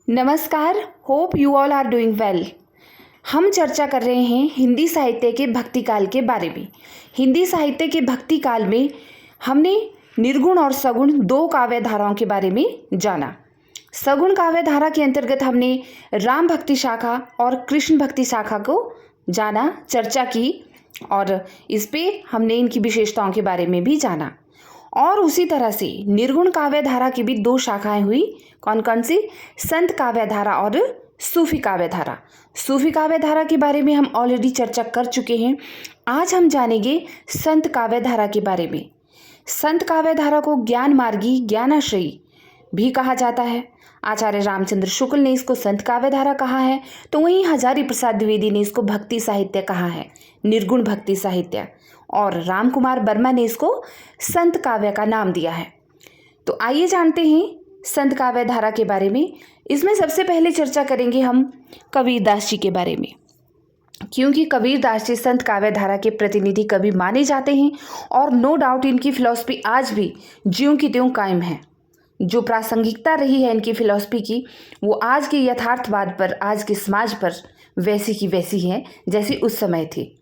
नमस्कार। Hope you all are doing well. हम चर्चा कर रहे हैं हिंदी साहित्य के भक्ति काल के बारे में। हिंदी साहित्य के भक्ति काल में हमने निर्गुण और सगुण दो काव्य धाराओं के बारे में जाना। सगुण काव्य धारा के अंतर्गत हमने राम भक्ति शाखा और कृष्ण भक्ति शाखा को जाना, चर्चा की और इस पे हमने इनकी विशेषताओं के बारे में भी जाना। और उसी तरह से निर्गुण काव्य धारा की भी दो शाखाएं हुई। कौन कौन सी? संत काव्य धारा और सूफी काव्य धारा। सूफी काव्य धारा के बारे में हम ऑलरेडी चर्चा कर चुके हैं। आज हम जानेंगे संत काव्य धारा के बारे में। संत काव्य धारा को ज्ञान मार्गी, ज्ञानाश्रयी भी कहा जाता है। आचार्य रामचंद्र शुक्ल ने इसको संत काव्य धारा कहा है, तो वहीं हजारी प्रसाद द्विवेदी ने इसको भक्ति साहित्य कहा है, निर्गुण भक्ति साहित्य, और राम कुमार वर्मा ने इसको संत काव्य का नाम दिया है। तो आइए जानते हैं संत काव्य धारा के बारे में। इसमें सबसे पहले चर्चा करेंगे हम कबीरदास जी के बारे में, क्योंकि कबीरदास जी संत काव्य धारा के प्रतिनिधि कवि माने जाते हैं और नो डाउट इनकी फिलॉसफी आज भी ज्यों की त्यों कायम है। जो प्रासंगिकता रही है इनकी फिलॉसफी की, वो आज के यथार्थवाद पर, आज के समाज पर वैसी की वैसी है जैसी उस समय थी।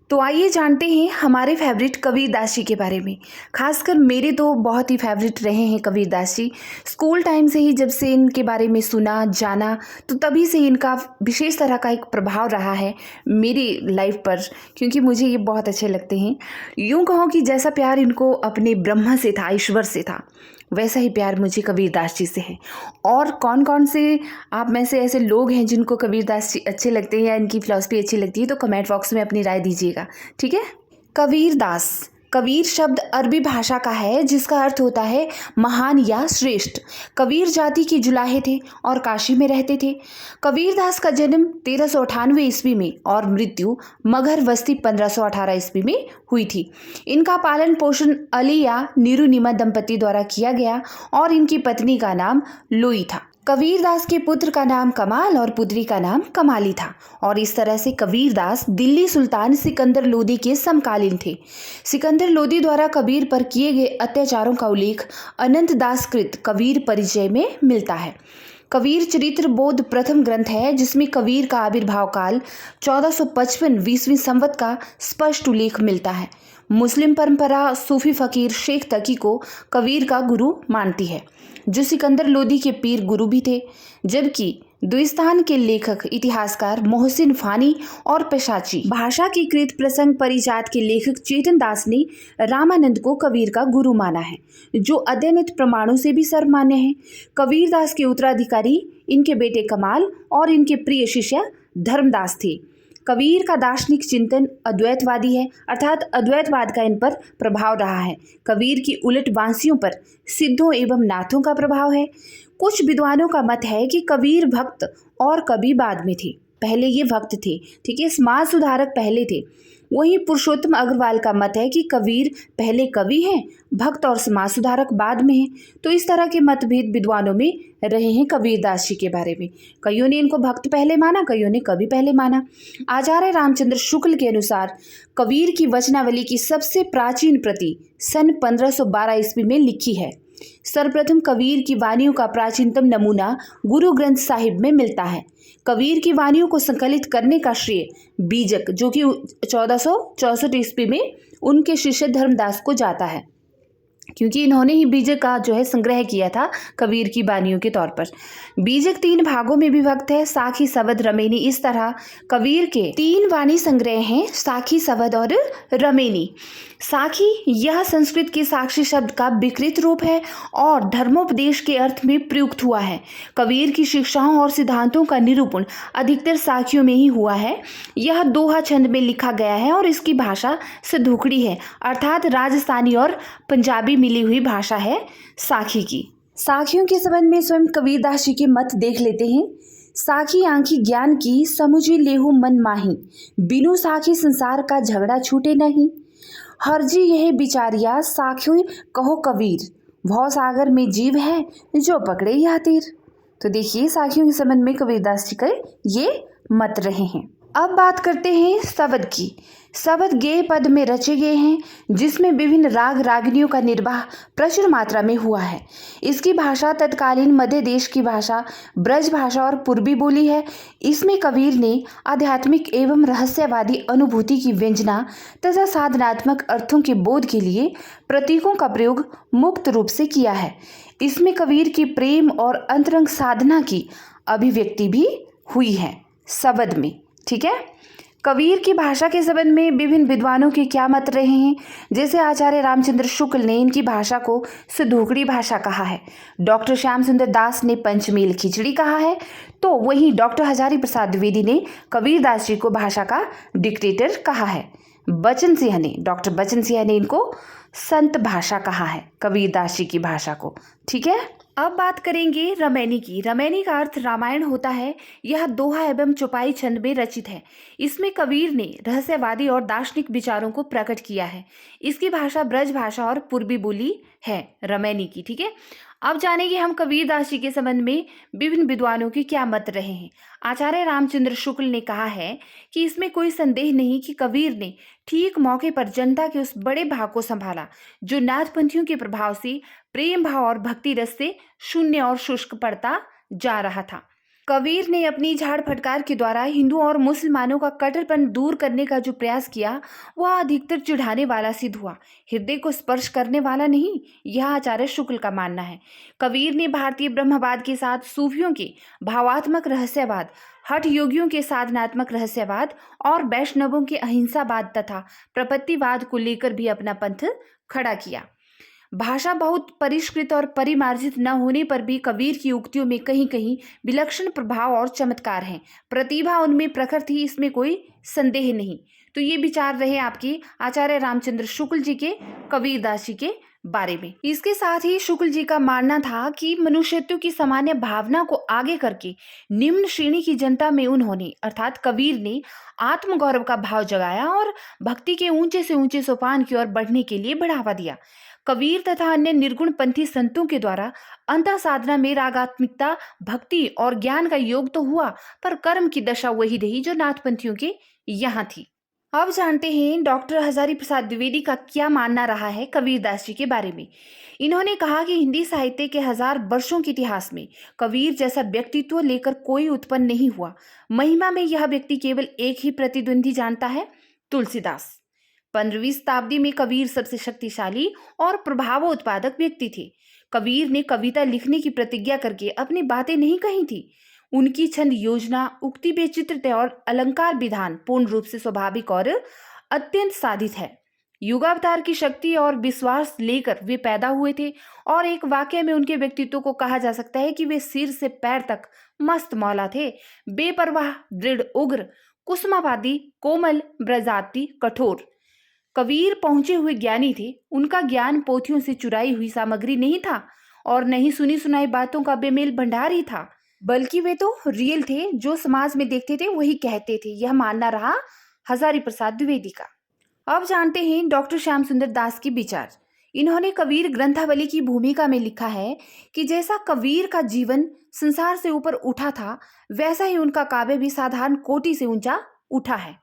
तो आइए जानते हैं हमारे फेवरेट कबीरदास जी के बारे में। खासकर मेरे तो बहुत ही फेवरेट रहे हैं कबीरदास जी। स्कूल टाइम से ही जब से इनके बारे में सुना, जाना, तो तभी से इनका विशेष तरह का एक प्रभाव रहा है मेरी लाइफ पर, क्योंकि मुझे ये बहुत अच्छे लगते हैं। यूँ कहो कि जैसा प्यार इनको अपने ब्रह्मा से था, ईश्वर से था, वैसा ही प्यार मुझे कबीरदास जी से है। और कौन कौन से आप में से ऐसे लोग हैं जिनको कबीरदास जी अच्छे लगते हैं या इनकी फिलॉसफी अच्छी लगती है, तो कमेंट बॉक्स में अपनी राय दीजिएगा, ठीक है। कबीरदास, कबीर शब्द अरबी भाषा का है जिसका अर्थ होता है महान या श्रेष्ठ। कबीर जाति के जुलाहे थे और काशी में रहते थे। कबीरदास का जन्म 1398 ईस्वी में और मृत्यु मगहर वस्ती 1518 ईस्वी में हुई थी। इनका पालन पोषण अली या नीरुनिमा दंपति द्वारा किया गया और इनकी पत्नी का नाम लोई था। कबीरदास के पुत्र का नाम कमाल और पुत्री का नाम कमाली था और इस तरह से कबीरदास दिल्ली सुल्तान सिकंदर लोदी के समकालीन थे। सिकंदर लोदी द्वारा कबीर पर किए गए अत्याचारों का उल्लेख अनंत दास कृत कबीर परिचय में मिलता है। कबीर चरित्र बोध प्रथम ग्रंथ है जिसमें कबीर का आविर्भाव काल 1455 20वीं संवत का स्पष्ट उल्लेख मिलता है। मुस्लिम परंपरा सूफी फकीर शेख तकी को कबीर का गुरु मानती है, जो सिकंदर लोदी के पीर गुरु भी थे, जबकि दुइस्तान के लेखक इतिहासकार मोहसिन फानी और पेशाची भाषा की कृत प्रसंग परिजात के लेखक चेतन दास ने रामानंद को कबीर का गुरु माना है, जो अद्यनित प्रमाणों से भी सर्वमान्य है। कबीरदास के उत्तराधिकारी इनके बेटे कमाल और इनके प्रिय शिष्य धर्मदास थे। कबीर का दार्शनिक चिंतन अद्वैतवादी है, अर्थात अद्वैतवाद का इन पर प्रभाव रहा है। कबीर की उलट वांसियों पर सिद्धों एवं नाथों का प्रभाव है। कुछ विद्वानों का मत है कि कबीर भक्त और कवि बाद में थे, पहले ये भक्त थे, ठीक है, समाज सुधारक पहले थे। वहीं पुरुषोत्तम अग्रवाल का मत है कि कबीर पहले कवि हैं, भक्त और समाज सुधारक बाद में हैं। तो इस तरह के मतभेद विद्वानों में रहे हैं कबीरदास जी के बारे में। कईयों ने इनको भक्त पहले माना, कईयों ने कवि पहले माना। आचार्य रामचंद्र शुक्ल के अनुसार कबीर की वचनावली की सबसे प्राचीन प्रति सन 1512 ईस्वी में लिखी है। सर्वप्रथम कबीर की वाणियों का प्राचीनतम नमूना गुरु ग्रंथ साहिब में मिलता है। कबीर की वाणियों को संकलित करने का श्रेय बीजक, जो कि 1464 ईस्वी में उनके शिष्य धर्मदास को जाता है, क्योंकि इन्होंने ही बीजक का जो है संग्रह किया था कबीर की वाणियों के तौर पर। बीजक 3 भागों में विभक्त है, साखी, सवद, रमेनी। इस तरह कबीर के 3 वाणी संग्रह हैं, साखी, सवद और रमेनी। साखी यह संस्कृत के साक्षी शब्द का विकृत रूप है और धर्मोपदेश के अर्थ में प्रयुक्त हुआ है। कबीर की शिक्षाओं और सिद्धांतों का निरूपण अधिकतर साखियों में ही हुआ है। यह दोहा छंद में लिखा गया है और इसकी भाषा सिद्धोकड़ी है, अर्थात राजस्थानी और पंजाबी मिली हुई भाषा है साखी की। साखियों के संबंध में स्वयं कबीरदास जी के मत देख लेते हैं। साखी आंखी ज्ञान की, समुझी लेहू मन माही, बिनु साखी संसार का झगड़ा छूटे नहीं। हरजी यह बिचारिया साखी कहो कबीर, भव सागर में जीव है जो पकड़े या तीर। तो देखिए साखियों के संबंध में कबीरदास जी के ये मत रहे हैं। अब बात करते हैं शबद की। शबद गेय पद में रचे गए हैं जिसमें विभिन्न राग रागिनियों का निर्वाह प्रचुर मात्रा में हुआ है। इसकी भाषा तत्कालीन मध्य देश की भाषा, ब्रज भाषा और पूर्वी बोली है। इसमें कबीर ने आध्यात्मिक एवं रहस्यवादी अनुभूति की व्यंजना तथा साधनात्मक अर्थों के बोध के लिए प्रतीकों का प्रयोग मुक्त रूप से किया है। इसमें कबीर की प्रेम और अंतरंग साधना की अभिव्यक्ति भी हुई है शबद में। ठीक है। कबीर की भाषा के संबंध में विभिन्न विद्वानों के क्या मत रहे हैं। जैसे आचार्य रामचंद्र शुक्ल ने इनकी भाषा को सुधोकड़ी भाषा कहा है, डॉक्टर श्याम सुंदर दास ने पंचमेल खिचड़ी कहा है, तो वहीं डॉक्टर हजारी प्रसाद द्विवेदी ने कबीर दास जी को भाषा का डिक्टेटर कहा है। डॉक्टर बचन सिंह ने इनको संत भाषा कहा है, कबीर दास जी की भाषा को। ठीक है। अब बात करेंगे रमैनी की। रमैनी का अर्थ रामायण होता है। यह दोहा एवं चौपाई छंद में रचित है। इसमें कबीर ने रहस्यवादी और दार्शनिक विचारों को प्रकट किया है। इसकी भाषा ब्रज भाषा और पूर्वी बोली है रमैनी की। ठीक है। अब जानेंगे हम कबीर दास जी के संबंध में विभिन्न विद्वानों के क्या मत रहे हैं। आचार्य रामचंद्र शुक्ल ने कहा है कि इसमें कोई संदेह नहीं कि कबीर ने ठीक मौके पर जनता के उस बड़े भाग को संभाला जो नाथपंथियों के प्रभाव से प्रेम भाव और भक्ति रस से शून्य और शुष्क पड़ता जा रहा था। कबीर ने अपनी झाड़ फटकार के द्वारा हिंदुओं और मुसलमानों का कट्टरपन दूर करने का जो प्रयास किया वह अधिकतर चिढ़ाने वाला सिद्ध हुआ, हृदय को स्पर्श करने वाला नहीं, यह आचार्य शुक्ल का मानना है। कबीर ने भारतीय ब्रह्मवाद के साथ सूफियों के भावात्मक रहस्यवाद, हठ योगियों के साधनात्मक रहस्यवाद और वैष्णवों के अहिंसावाद तथा प्रपत्तिवाद को लेकर भी अपना पंथ खड़ा किया। भाषा बहुत परिष्कृत और परिमार्जित न होने पर भी कबीर की उक्तियों में कहीं कहीं विलक्षण प्रभाव और चमत्कार हैं। प्रतिभा उनमें प्रखर थी, इसमें कोई संदेह नहीं। तो ये विचार रहे आपके आचार्य रामचंद्र शुक्ल जी के कबीर दास जी के बारे में। इसके साथ ही शुक्ल जी का मानना था कि मनुष्यत्व की सामान्य भावना को आगे करके निम्न श्रेणी की जनता में उन्होंने अर्थात कबीर ने आत्मगौरव का भाव जगाया और भक्ति के ऊंचे से ऊंचे सोपान की ओर बढ़ने के लिए बढ़ावा दिया। कबीर तथा अन्य निर्गुण पंथी संतों के द्वारा अंतः साधना में रागात्मिकता, भक्ति और ज्ञान का योग तो हुआ, पर कर्म की दशा वही रही जो नाथपंथियों के यहाँ थी। अब जानते हैं डॉक्टर हजारी प्रसाद द्विवेदी का क्या मानना रहा है कबीर दास जी के बारे में। इन्होंने कहा कि हिंदी साहित्य के 1000 वर्षों के इतिहास में कबीर जैसा व्यक्तित्व लेकर कोई उत्पन्न नहीं हुआ। महिमा में यह व्यक्ति केवल एक ही प्रतिद्वंदी जानता है, तुलसीदास। 15वीं शताब्दी में कबीर सबसे शक्तिशाली और प्रभावोत्पादक व्यक्ति थे। कबीर ने कविता लिखने की प्रतिज्ञा करके अपनी बातें नहीं कही थी। उनकी छंद योजना, उक्ति बेचित्रता और अलंकार विधान पूर्ण रूप से स्वाभाविक और अत्यंत साधित है। युगावतार की शक्ति और विश्वास लेकर वे पैदा हुए थे और एक वाक्य में उनके व्यक्तित्व को कहा जा सकता है कि वे सिर से पैर तक मस्त मौला थे, बेपरवाह, दृढ़, उग्र, कुसुमावादी, कोमल, ब्रजाति, कठोर। कबीर पहुंचे हुए ज्ञानी थे। उनका ज्ञान पोथियों से चुराई हुई सामग्री नहीं था और नहीं सुनी सुनाई बातों का बेमेल भंडार ही था, बल्कि वे तो रियल थे, जो समाज में देखते थे वही कहते थे। यह मानना रहा हजारी प्रसाद द्विवेदी का। अब जानते हैं डॉक्टर श्याम सुंदर दास की विचार। इन्होंने कबीर ग्रंथावली की भूमिका में लिखा है कि जैसा कबीर का जीवन संसार से ऊपर उठा था, वैसा ही उनका काव्य भी साधारण कोटि से ऊंचा उठा है।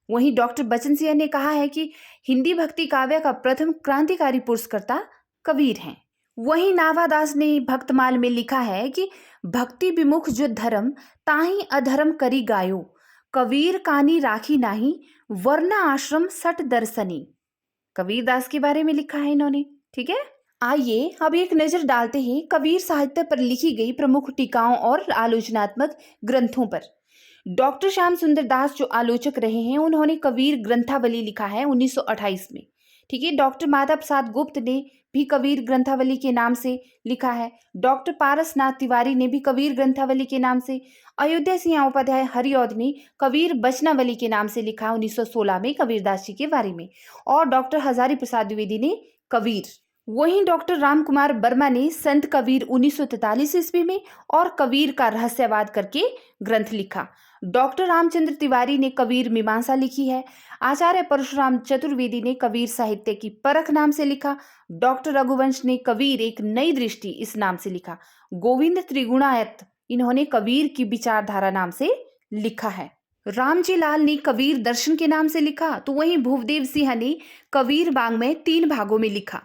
वहीं डॉक्टर बचन सिंह ने कहा है कि हिंदी भक्ति काव्य का प्रथम क्रांतिकारी पुरस्कर्ता कबीर हैं। वहीं नाभादास ने भक्तमाल में लिखा है कि भक्ति विमुख जो धर्म ताही अधर्म करी गायो, कबीर कानी राखी नाही, वरना आश्रम सठ दर्शनी। कबीर दास के बारे में लिखा है इन्होंने। ठीक है। आइए अब एक नजर डालते हैं कबीर साहित्य पर लिखी गई प्रमुख टीकाओं और आलोचनात्मक ग्रंथों पर। डॉक्टर श्याम सुंदर दास जो आलोचक रहे हैं, उन्होंने कबीर ग्रंथावली लिखा है 1928 में। ठीक है। डॉक्टर माधव प्रसाद गुप्त ने भी कबीर ग्रंथावली के नाम से लिखा है। डॉक्टर पारसनाथ तिवारी ने भी कबीर ग्रंथावली के नाम से, अयोध्या सिंह उपाध्याय हरिऔध ने कबीर बचनावली के नाम से लिखा 1916 में कबीरदास जी के बारे में, और डॉक्टर हजारी प्रसाद द्विवेदी ने कबीर। वहीं डॉक्टर राम कुमार वर्मा ने संत कबीर 1943 ईस्वी में और कबीर का रहस्यवाद करके ग्रंथ लिखा। डॉक्टर रामचंद्र तिवारी ने कबीर मीमांसा लिखी है। आचार्य परशुराम चतुर्वेदी ने कबीर साहित्य की परख नाम से लिखा। डॉक्टर रघुवंश ने कबीर एक नई दृष्टि इस नाम से लिखा। गोविंद त्रिगुणायत इन्होंने कबीर की विचारधारा नाम से लिखा है। रामजी लाल ने कबीर दर्शन के नाम से लिखा, तो वहीं भुवदेव सिंह ने कबीर बाग में 3 भागों में लिखा।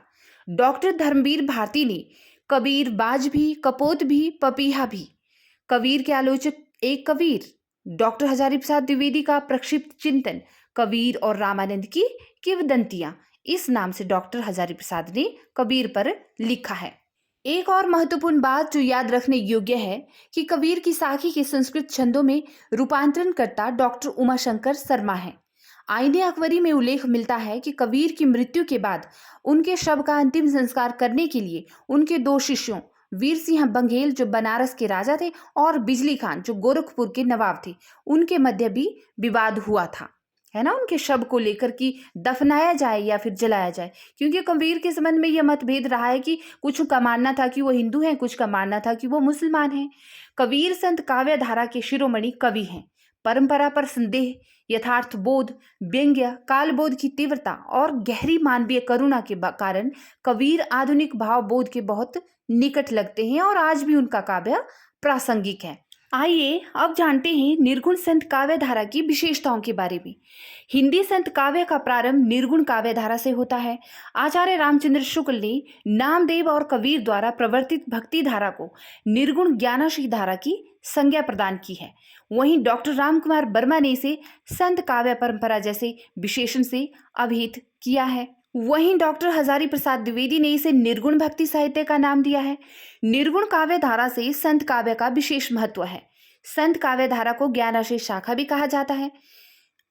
डॉक्टर धर्मवीर भारती ने कबीर बाज भी, कपोत भी, पपीहा भी। कबीर के आलोचक एक कबीर। डॉक्टर हजारी प्रसाद द्विवेदी का प्रक्षिप्त चिंतन कबीर और रामानंद की किंवदंतियां, इस नाम से डॉक्टर हजारी प्रसाद ने कबीर पर लिखा है। एक और महत्वपूर्ण बात जो याद रखने योग्य है कि कबीर की साखी के संस्कृत छंदों में रूपांतरणकर्ता डॉक्टर उमाशंकर शर्मा है। आईने अकबरी में उल्लेख मिलता है कि कबीर की मृत्यु के बाद उनके शव का अंतिम संस्कार करने के लिए उनके 2 शिष्यों वीर सिंह बघेल जो बनारस के राजा थे और बिजली खान जो गोरखपुर के नवाब थे, उनके मध्य भी विवाद हुआ था, है ना, उनके शव को लेकर कि दफनाया जाए या फिर जलाया जाए। क्योंकि कबीर के संबंध में यह मतभेद रहा है कि कुछ का मानना था कि वो हिंदू हैं, कुछ का मानना था कि वो मुसलमान हैं। कबीर संत काव्य धारा के शिरोमणि कवि हैं। परंपरा पर संदेह, यथार्थ बोध, व्यंग्य, काल बोध की तीव्रता और गहरी मानवीय करुणा के कारण कबीर आधुनिक भाव बोध के बहुत निकट लगते हैं और आज भी उनका काव्य प्रासंगिक है। आइए अब जानते हैं निर्गुण संत काव्य धारा की विशेषताओं के बारे में। हिंदी संत काव्य का प्रारंभ निर्गुण काव्य धारा से होता है। आचार्य रामचंद्र शुक्ल ने नामदेव और कबीर द्वारा प्रवर्तित भक्ति धारा को निर्गुण ज्ञानाशी धारा की संज्ञा प्रदान की है। वहीं डॉक्टर रामकुमार वर्मा ने इसे संत काव्य परंपरा जैसे विशेषण से अभिहित किया है। वहीं डॉक्टर हजारी प्रसाद द्विवेदी ने इसे निर्गुण भक्ति साहित्य का नाम दिया है। निर्गुण काव्य धारा से संत काव्य का विशेष महत्व है। संत काव्य धारा को ज्ञानाशय शाखा भी कहा जाता है।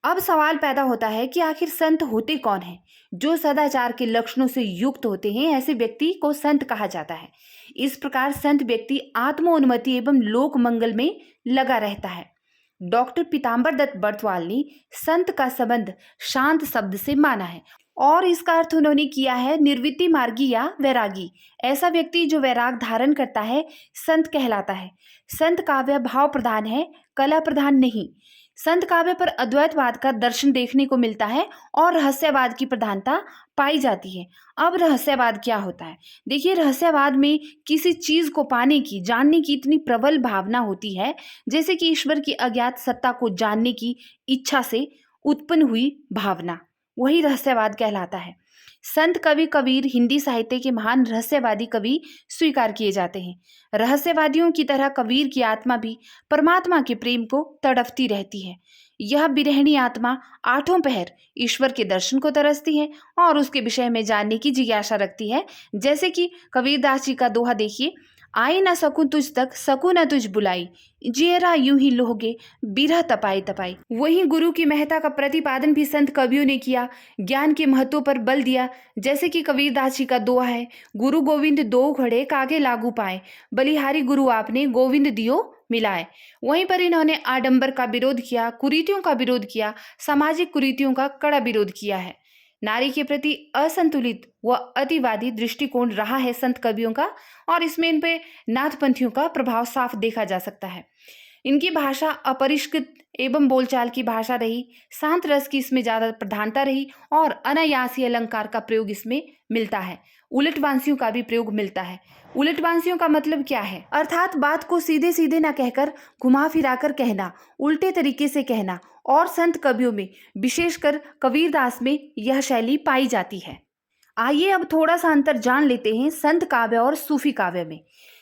अब सवाल पैदा होता है कि आखिर संत होते कौन हैं? जो सदाचार के लक्षणों से युक्त होते हैं, ऐसे व्यक्ति को संत कहा जाता है। इस प्रकार संत व्यक्ति आत्मोन्नति एवं लोक मंगल में लगा रहता है। डॉक्टर पीताम्बर दत्त बर्तवाल ने संत का संबंध शांत शब्द से माना है और इसका अर्थ उन्होंने किया है निर्वृत्ति मार्गी या वैरागी। ऐसा व्यक्ति जो वैराग धारण करता है संत कहलाता है। संत काव्य भाव प्रधान है, कला प्रधान नहीं। संत काव्य पर अद्वैतवाद का दर्शन देखने को मिलता है और रहस्यवाद की प्रधानता पाई जाती है। अब रहस्यवाद क्या होता है? देखिए, रहस्यवाद में किसी चीज को पाने की, जानने की इतनी प्रबल भावना होती है, जैसे कि ईश्वर की अज्ञात सत्ता को जानने की इच्छा से उत्पन्न हुई भावना, वही रहस्यवाद कहलाता है। संत कवि कबीर हिंदी साहित्य के महान रहस्यवादी कवि स्वीकार किए जाते हैं। रहस्यवादियों की तरह कबीर की आत्मा भी परमात्मा के प्रेम को तड़पती रहती है। यह बिरहणी आत्मा 8 पहर ईश्वर के दर्शन को तरसती है और उसके विषय में जानने की जिज्ञासा रखती है। जैसे कि कबीरदास जी का दोहा देखिए, आई न सकूं तुझ तक, सकूं न तुझ बुलाई, जियरा यूं ही लोगे, बिरह तपाई तपाई। वहीं गुरु की महत्ता का प्रतिपादन भी संत कवियों ने किया, ज्ञान के महत्व पर बल दिया। जैसे कि कबीरदास जी का दोहा है, गुरु गोविंद दो घड़े कागे लागू पाए, बलिहारी गुरु आपने गोविंद दियो मिलाए। वहीं पर इन्होंने आडंबर का विरोध किया, कुरीतियों का विरोध किया, सामाजिक कुरीतियों का कड़ा विरोध किया है। नारी के प्रति असंतुलित व अतिवादी दृष्टिकोण रहा है संत कवियों का और इसमें इन पे नाथपंथियों का प्रभाव साफ देखा जा सकता है। इनकी भाषा अपरिष्कृत एवं बोलचाल की भाषा रही, शांत रस की इसमें ज्यादा प्रधानता रही और अनायासी अलंकार का प्रयोग इसमें मिलता है। उलटवांसियों का भी प्रयोग मिलता है। उलटवांसियों का मतलब क्या है? अर्थात बात को सीधे सीधे न कहकर घुमा फिराकर कहना, उल्टे तरीके से कहना, और संत कवियों में विशेषकर कबीरदास में यह शैली पाई जाती है। आइए अब थोड़ा सा अंतर जान लेते हैं संत काव्य और सूफी काव्य में।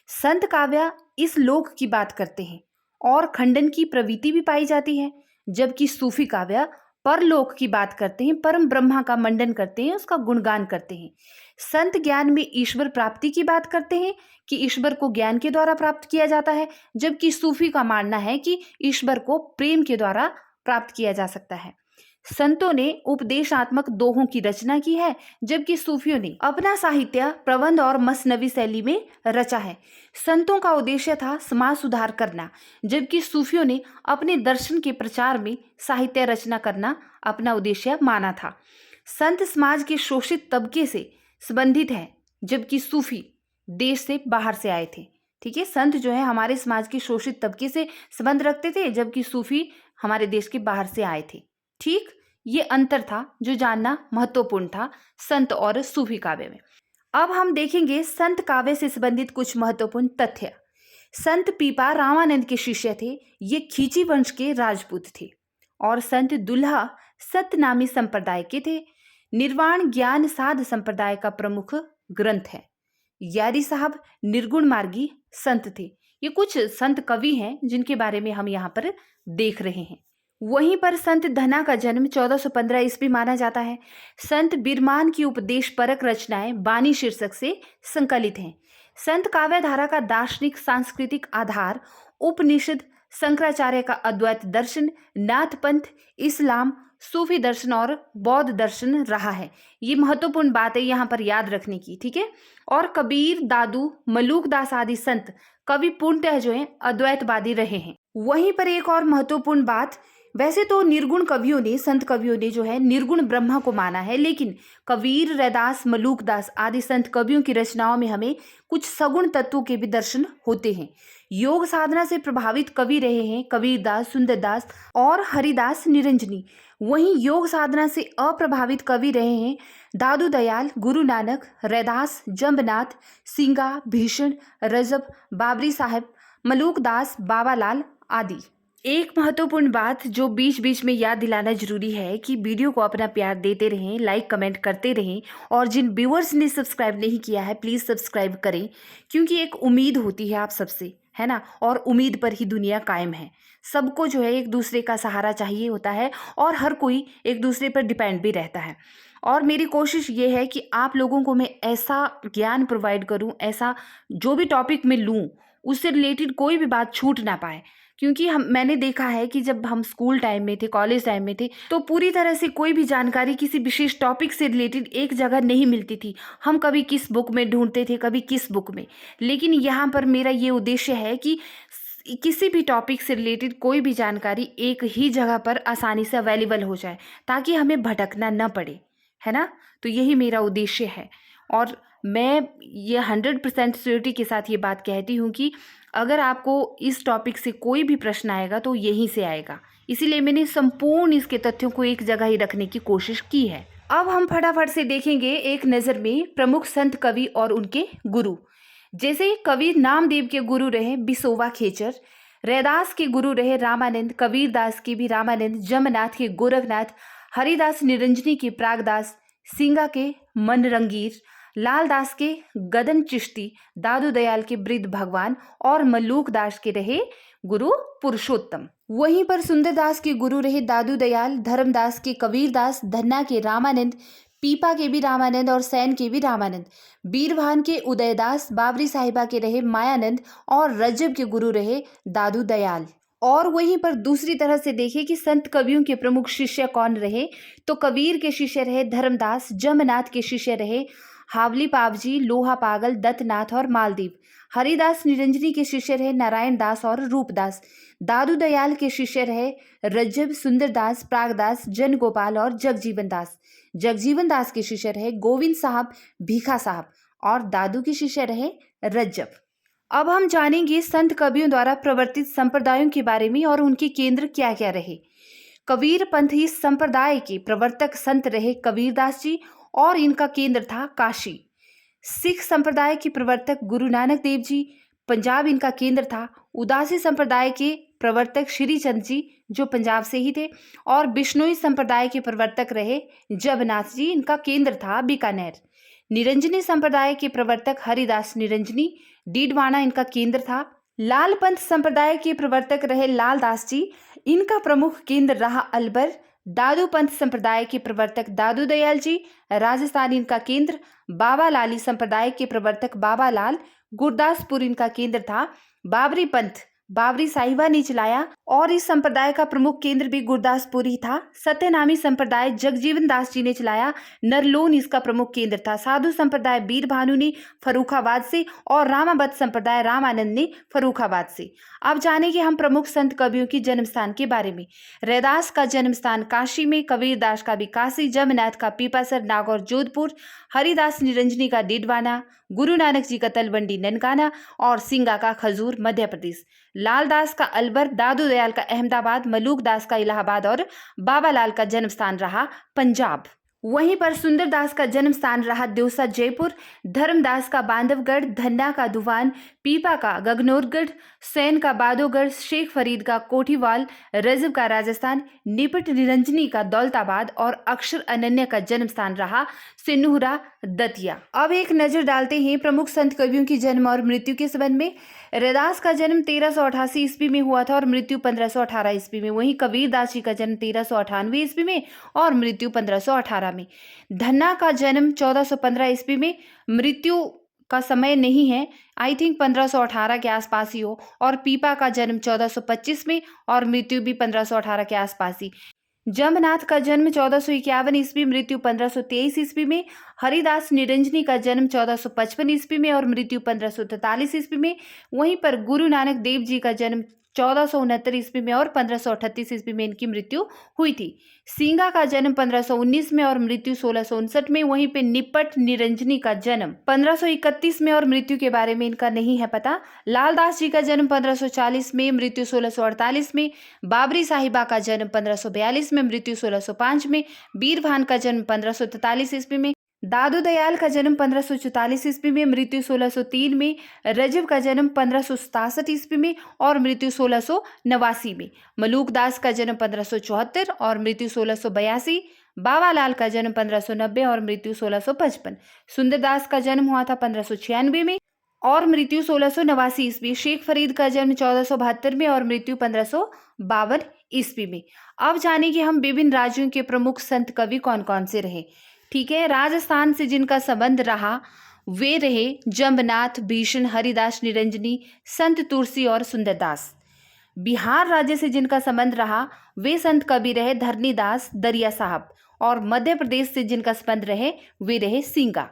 संत काव्य इस लोक की बात करते हैं और खंडन की प्रवृत्ति भी पाई जाती है, जबकि सूफी काव्य परलोक की बात करते हैं, परम ब्रह्मा का मंडन करते हैं, उसका गुणगान करते हैं। संत ज्ञान में ईश्वर प्राप्ति की बात करते हैं कि ईश्वर को ज्ञान के द्वारा प्राप्त किया जाता है, जबकि सूफी का मानना है कि ईश्वर को प्रेम के द्वारा प्राप्त किया जा सकता है। संतों ने उपदेशात्मक दोहों की रचना की है, जबकि सूफियों ने अपना साहित्य प्रबंध और मसनवी शैली में रचा है। संतों का उद्देश्य था समाज सुधार करना, जबकि सूफियों ने अपने दर्शन के प्रचार में साहित्य रचना करना अपना उद्देश्य माना था। संत समाज के शोषित तबके से संबंधित है, जबकि सूफी देश से बाहर से आए थे। ठीक है, संत जो है हमारे समाज के शोषित तबके से संबंध रखते थे, जबकि सूफी हमारे देश के बाहर से आए थे। ठीक, ये अंतर था जो जानना महत्वपूर्ण था संत और सूफी काव्य में। अब हम देखेंगे संत काव्य से संबंधित कुछ महत्वपूर्ण तथ्य। संत पीपा रामानंद के शिष्य थे। ये खींची वंश के राजपूत थे। और संत दुल्हा सतनामी संप्रदाय के थे। निर्वाण ज्ञान साध संप्रदाय का प्रमुख ग्रंथ है। यारी साहब निर्गुण मार्गी संत थे। ये कुछ संत कवि हैं जिनके बारे में हम यहाँ पर देख रहे हैं। वहीं पर संत धना का जन्म 1415 ईस्वी माना जाता है। संत बिरमान की उपदेश परक रचनाएं बानी शीर्षक से संकलित हैं। संत काव्यधारा का दार्शनिक सांस्कृतिक आधार उपनिषद, शंकराचार्य का अद्वैत दर्शन, नाथ पंथ, इस्लाम, सूफी दर्शन और बौद्ध दर्शन रहा है। ये महत्वपूर्ण बात है यहाँ पर याद रखने की, ठीक है। और कबीर, दादू, मलूक दास आदि संत कवि पूर्णतः जो है अद्वैतवादी रहे हैं। वहीं पर एक और महत्वपूर्ण बात, वैसे तो निर्गुण कवियों ने, संत कवियों ने जो है निर्गुण ब्रह्मा को माना है, लेकिन कबीर, रैदास, मलूक दास आदि संत कवियों की रचनाओं में हमें कुछ सगुण तत्वों के भी दर्शन होते हैं। योग साधना से प्रभावित कवि रहे हैं कबीरदास, सुंदरदास और हरिदास निरंजनी। वहीं योग साधना से अप्रभावित कवि रहे हैं दादू दयाल, गुरु नानक, रैदास, जंबनाथ, सिंगा, भीषण, रजब, बाबरी साहब, मलूक दास, बाबालाल आदि। एक महत्वपूर्ण बात जो बीच बीच में याद दिलाना जरूरी है कि वीडियो को अपना प्यार देते रहें, लाइक कमेंट करते रहें, और जिन व्यूअर्स ने सब्सक्राइब नहीं किया है प्लीज़ सब्सक्राइब करें, क्योंकि एक उम्मीद होती है आप सबसे, है ना। और उम्मीद पर ही दुनिया कायम है। सबको जो है एक दूसरे का सहारा चाहिए होता है और हर कोई एक दूसरे पर डिपेंड भी रहता है। और मेरी कोशिश ये है कि आप लोगों को मैं ऐसा ज्ञान प्रोवाइड करूं, ऐसा जो भी टॉपिक मैं लूं उससे रिलेटेड कोई भी बात छूट ना पाए। क्योंकि मैंने देखा है कि जब हम स्कूल टाइम में थे, कॉलेज टाइम में थे, तो पूरी तरह से कोई भी जानकारी किसी विशेष टॉपिक से रिलेटेड एक जगह नहीं मिलती थी। हम कभी किस बुक में ढूंढते थे, कभी किस बुक में। लेकिन यहाँ पर मेरा ये उद्देश्य है कि किसी भी टॉपिक से रिलेटेड कोई भी जानकारी एक ही जगह पर आसानी से अवेलेबल हो जाए, ताकि हमें भटकना न पड़े, है ना। तो यही मेरा उद्देश्य है। और मैं ये 100% श्योरिटी के साथ ये बात कहती हूँ कि अगर आपको इस टॉपिक से कोई भी प्रश्न आएगा तो यहीं से आएगा। इसीलिए मैंने संपूर्ण इसके तथ्यों को एक जगह ही रखने की कोशिश की है। अब हम फटाफट से देखेंगे एक नज़र में प्रमुख संत कवि और उनके गुरु। जैसे कवि नामदेव के गुरु रहे बिसोवा खेचर, रैदास के गुरु रहे रामानंद, कबीरदास के भी रामानंद, जमनाथ के गोरखनाथ, हरिदास निरंजनी के प्रागदास, सिंगा के मनरंगीर, लालदास के गदन चिश्ती, दादू दयाल के वृद्ध भगवान और मलूक दास के रहे गुरु पुरुषोत्तम। वहीं पर सुंदरदास के गुरु रहे दादू दयाल, धर्मदास के कबीरदास, धन्ना के रामानंद, पीपा के भी रामानंद और सैन के भी रामानंद, बीरभान के उदयदास, बाबरी साहिबा के रहे मायानंद और रजब के गुरु रहे दादू दयाल। और वहीं पर दूसरी तरह से देखें कि संत कवियों के प्रमुख शिष्य कौन रहे, तो कबीर के शिष्य रहे धर्मदास, जमनाथ के शिष्य रहे हावली पावजी, लोहा पागल, दत्तनाथ और मालदीव, हरिदास निरंजनी के शिष्य रहे नारायण दास और रूपदास, दादू दयाल के शिष्य रहे रज्जब, सुंदरदास, प्रागदास, जन गोपाल और जगजीवन दास, जगजीवन दास के शिष्य रहे गोविंद साहब, भीखा साहब और दादू के शिष्य रहे रज्जब। अब हम जानेंगे संत कवियों द्वारा प्रवर्तित संप्रदायों के बारे में और उनके केंद्र क्या क्या रहे। कबीर पंथी संप्रदाय के प्रवर्तक संत रहे कबीरदास जी और इनका केंद्र था काशी। सिख संप्रदाय के प्रवर्तक गुरु नानक देव जी, पंजाब इनका केंद्र था। उदासी संप्रदाय के प्रवर्तक श्री चंद जी जो पंजाब से ही थे, और बिश्नोई संप्रदाय के प्रवर्तक रहे जगन्नाथ जी, इनका केंद्र था बीकानेर। निरंजनी संप्रदाय के प्रवर्तक हरिदास निरंजनी, डीडवाना इनका केंद्र था। लाल पंथ संप्रदाय के प्रवर्तक रहे लालदास जी, इनका प्रमुख केंद्र रहा अलवर। दादू पंथ संप्रदाय के प्रवर्तक दादू दयाल जी, राजस्थान इनका केंद्र। बाबा लाली संप्रदाय के प्रवर्तक बाबा लाल, गुरदासपुर इनका केंद्र था। बाबरी पंथ बाबरी साहिबा ने चलाया और इस संप्रदाय का प्रमुख केंद्र भी गुरदासपुर ही था। सत्यनामी संप्रदाय जगजीवन दास जी ने चलाया, नरलोन इसका प्रमुख केंद्र था। साधु संप्रदाय बीर भानु ने फर्रुखाबाद से और रामाबद संप्रदाय रामानंद ने फर्रुखाबाद से। अब जानेंगे हम प्रमुख संत कवियों की जन्म स्थान के बारे में। रैदास का जन्म स्थान काशी में, कबीरदास का भी काशी, जमनाथ का पीपासर, नागौर, जोधपुर, हरिदास निरंजनी का डीडवाना, गुरु नानक जी का तलवंडी ननकाना और सिंगा का खजूर मध्य प्रदेश। लालदास का अलवर, दादू दयाल का अहमदाबाद, मलूक दास का इलाहाबाद और बाबा लाल का जन्म स्थान रहा पंजाब। वहीं पर सुंदरदास का जन्म स्थान रहा दौसा जयपुर, धर्मदास का बांधवगढ़, धन्ना का दुवान, पीपा का गगनौरगढ़, सैन का बादोगढ़, शेख फरीद का कोठीवाल, रजब का राजस्थान, निपट निरंजनी का दौलताबाद और अक्षर अनन्या का जन्म स्थान रहा सिन्नुहरा दतिया। अब एक नजर डालते हैं प्रमुख संत कवियों की जन्म और मृत्यु के संबंध में। रैदास का जन्म 1388 ईस्वी में हुआ था और मृत्यु 1518 ईस्वी में। वहीं कबीरदास जी का जन्म 1398 ईस्वी में और मृत्यु 1518 में। धन्ना का जन्म 1415 ईस्वी में, मृत्यु का समय नहीं है, आई थिंक 1518 के आसपास ही हो। और पीपा का जन्म 1425 में और मृत्यु भी 1518 के आसपास ही। जम्बनाथ का जन्म 1451 ईस्वी, मृत्यु 1523 ईस्वी में। हरिदास निरंजनी का जन्म 1455 ईस्वी में और मृत्यु 1543 ईस्वी में। वहीं पर गुरु नानक देव जी का जन्म 1469 ईस्वी में और 1538 ईस्वी में इनकी मृत्यु हुई थी। सींगा का जन्म 1519 में और मृत्यु 1659 में। वहीं पे निपट निरंजनी का जन्म 1531 में और मृत्यु के बारे में इनका नहीं है पता। लालदास जी का जन्म 1540 में, मृत्यु 1648 में। बाबरी साहिबा का जन्म 1542 में, मृत्यु 1605 में। बीरभान का जन्म 1543 ईस्वी में। दादू दयाल का जन्म 1544 ईस्वी में, मृत्यु 1603 में। रजब का जन्म 1567 ईस्वी में और मृत्यु 1689 में। मलूक दास का जन्म 1574 और मृत्यु 1682। बाबा लाल का जन्म 1590 और मृत्यु 1655। सुंदरदास का जन्म हुआ था 1596 में और मृत्यु 1689 ईस्वी। शेख फरीद का जन्म 1472 में और मृत्यु 1552 ईस्वी में। अब जाने कि हम विभिन्न राज्यों के प्रमुख संत कवि कौन कौन से रहे। ठीक है, राजस्थान से जिनका संबंध रहा वे रहे जम्बनाथ, भीषण, हरिदास निरंजनी, संत तुलसी और सुंदरदास। बिहार राज्य से जिनका संबंध रहा वे संत कवि रहे धरनीदास, दरिया साहब। और मध्य प्रदेश से जिनका संबंध रहे वे रहे सींगा।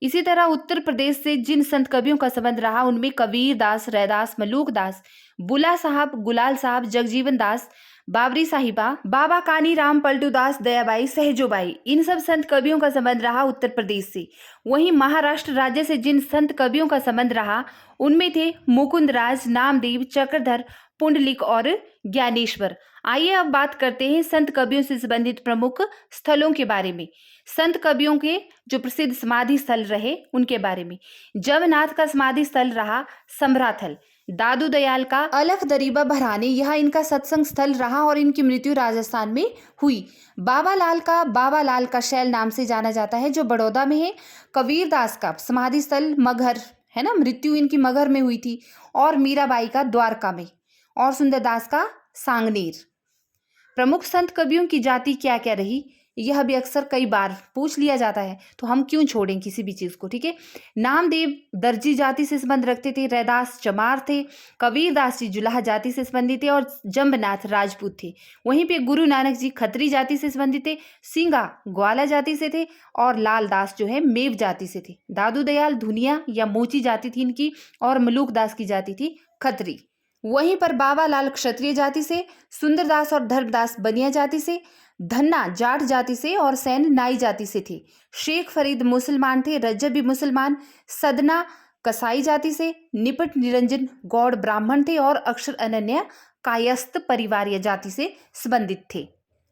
इसी तरह उत्तर प्रदेश से जिन संत कवियों का संबंध रहा उनमें कबीर दास, रैदास, मलूक दास, बुला साहब, गुलाल साहब, जगजीवन दास, बाबरी साहिबा, बाबा कानी राम, पलटू दास, दयाबाई, सहजोबाई, इन सब संत कवियों का संबंध रहा उत्तर प्रदेश से। वहीं महाराष्ट्र राज्य से जिन संत कवियों का संबंध रहा उनमें थे मुकुंद राज, नामदेव, चक्रधर, पुंडलिक और ज्ञानेश्वर। आइए अब बात करते हैं संत कवियों से संबंधित प्रमुख स्थलों के बारे में। संत कवियों के जो प्रसिद्ध समाधि स्थल रहे उनके बारे में। जगन्नाथ का समाधि स्थल रहा समराथल। दादू दयाल का अलख दरीबा भराने, यह इनका सत्संग स्थल रहा और इनकी मृत्यु राजस्थान में हुई। बाबा लाल का शैल नाम से जाना जाता है जो बड़ौदा में है। कबीरदास का समाधि स्थल मगहर है ना, मृत्यु इनकी मगहर में हुई थी। और मीराबाई का द्वारका में। और सुंदरदास का सांगनेर। प्रमुख संत कवियों की जाति क्या क्या रही यह भी अक्सर कई बार पूछ लिया जाता है, तो हम क्यों छोड़ें किसी भी चीज को। ठीक है, नामदेव दर्जी जाति से संबंध रखते थे, रैदास चमार थे, कबीरदास जी जुलाहा जाति से संबंधित थे और जम्बनाथ राजपूत थे। वहीं पे गुरु नानक जी खत्री जाति से संबंधित थे, सिंगा ग्वाला जाति से थे और लालदास जो है मेव जाति से थे। दादू दयाल धुनिया या मोची जाति थी इनकी और मलूक दास की जाति थी खत्री। वहीं पर बाबा लाल क्षत्रिय जाति से, सुंदरदास और धर्मदास बनिया जाति से, धन्ना जाट जाति से और सैन नाई जाति से थे। शेख फरीद मुसलमान थे, रजब भी मुसलमान, सदना कसाई जाति से, निपट निरंजन गौड़ ब्राह्मण थे और अक्षर अनन्या कायस्थ परिवार या जाति से संबंधित थे।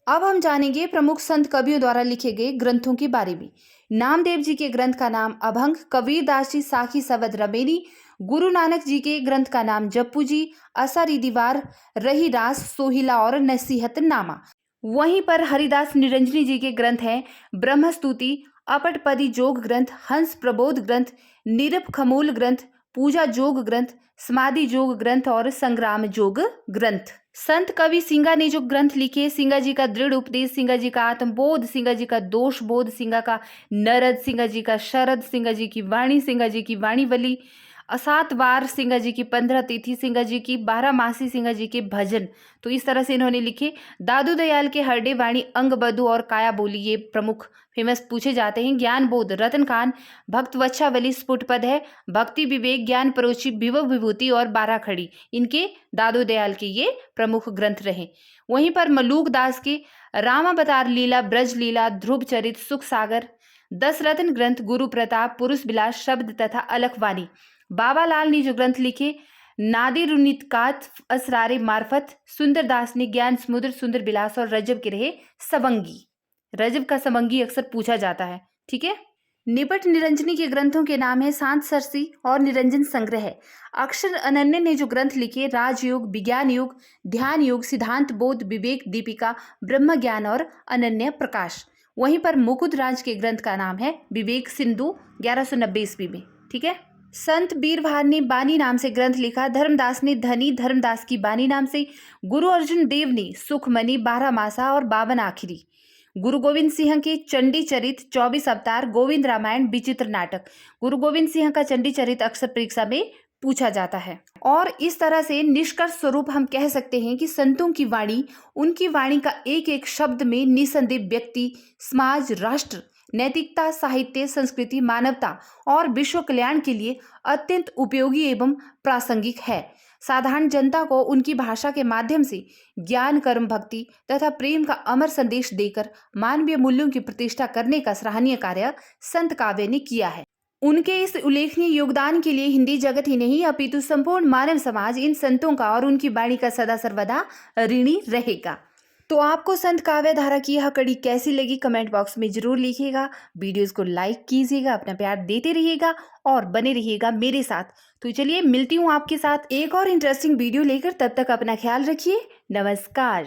अब हम जानेंगे प्रमुख संत कवियों द्वारा लिखे गए ग्रंथों के बारे में। नामदेव जी के ग्रंथ का नाम अभंग, कबीरदास जी साखी सवद रमेनी, गुरु नानक जी के ग्रंथ का नाम जप्पू जी, असारी दीवार, रही रास, सोहिला और नसीहतनामा। वहीं पर हरिदास निरंजनी जी के ग्रंथ हैं ब्रह्मस्तुति, अपटपदी जोग ग्रंथ, हंस प्रबोध ग्रंथ, निरप खमूल ग्रंथ, पूजा जोग ग्रंथ, समाधि जोग ग्रंथ और संग्राम जोग ग्रंथ। संत कवि सिंगा ने जो ग्रंथ लिखे, सिंगा जी का दृढ़ उपदेश, सिंगा जी का आत्मबोध, सिंगा जी का दोष बोध, सिंगा का नरद, सिंगा जी का शरद, सिंगा जी की वाणी, सिंगा जी की वाणीवली, असात वार, सिंगा जी की 15 तिथि, सिंगा जी की 12 मासी, सिंगा जी के भजन। तो इस तरह से इन्होंने लिखे। दादू दयाल के हरडे वाणी, अंग बधु और काया बोली ये प्रमुख फेमस पूछे जाते हैं। ज्ञान बोध, रतन खान, भक्त वच्छावली स्फुट पद है, भक्ति विवेक, ज्ञान परोची, विभव विभूति और 12 खड़ी, इनके दादू दयाल के ये प्रमुख ग्रंथ रहे। वहीं पर मलूक दास के रामावतार लीला, ब्रज लीला, ध्रुव चरित, सुख सागर, 10 रत्न ग्रंथ, गुरु प्रताप, पुरुष बिलास, शब्द तथा अलखवाणी। बाबा लाल ने जो ग्रंथ लिखे, नादिरुनितकात, असरारे मार्फत, सुंदरदास ने ज्ञान समुद्र, सुंदर बिलास और रजब के रहे सवंगी। रजब का समंगी अक्सर पूछा जाता है। ठीक है। निपट निरंजनी के ग्रंथों के नाम है शांत सरसी और निरंजन संग्रह। अक्षर अनन्य ने जो ग्रंथ लिखे राजयोग, विज्ञान योग, ध्यान योग, सिद्धांत बोध, विवेक दीपिका, ब्रह्म ज्ञान और अनन्य प्रकाश। वहीं पर मुकुंद राज के ग्रंथ का नाम है विवेक सिंधु 1190 ईस्वी में। ठीक है। संत बीरभार ने बानी नाम से ग्रंथ लिखा। धर्मदास ने धनी, धर्मदास की बानी नाम से। गुरु अर्जुन देव ने सुखमणि, 12 मासा और 52 आखिरी। गुरु गोविंद सिंह के चंडी चरित, 24 अवतार, गोविंद रामायण, विचित्र नाटक। गुरु गोविंद सिंह का चंडी चरित अक्सर परीक्षा में पूछा जाता है। और इस तरह से निष्कर्ष स्वरूप हम कह सकते हैं कि संतों की वाणी, उनकी वाणी का एक एक शब्द में निसंदेह व्यक्ति, समाज, राष्ट्र, नैतिकता, साहित्य, संस्कृति, मानवता और विश्व कल्याण के लिए अत्यंत उपयोगी एवं प्रासंगिक है। साधारण जनता को उनकी भाषा के माध्यम से ज्ञान, कर्म, भक्ति तथा प्रेम का अमर संदेश देकर मानवीय मूल्यों की प्रतिष्ठा करने का सराहनीय कार्य संत काव्य ने किया है। उनके इस उल्लेखनीय योगदान के लिए हिंदी जगत ही नहीं अपितु संपूर्ण मानव समाज इन संतों का और उनकी वाणी का सदा सर्वदा ऋणी रहेगा। तो आपको संत काव्य धारा की यह कड़ी कैसी लगी कमेंट बॉक्स में जरूर लिखिएगा। वीडियोस को लाइक कीजिएगा, अपना प्यार देते रहिएगा और बने रहिएगा मेरे साथ। तो चलिए मिलती हूँ आपके साथ एक और इंटरेस्टिंग वीडियो लेकर। तब तक अपना ख्याल रखिए। नमस्कार।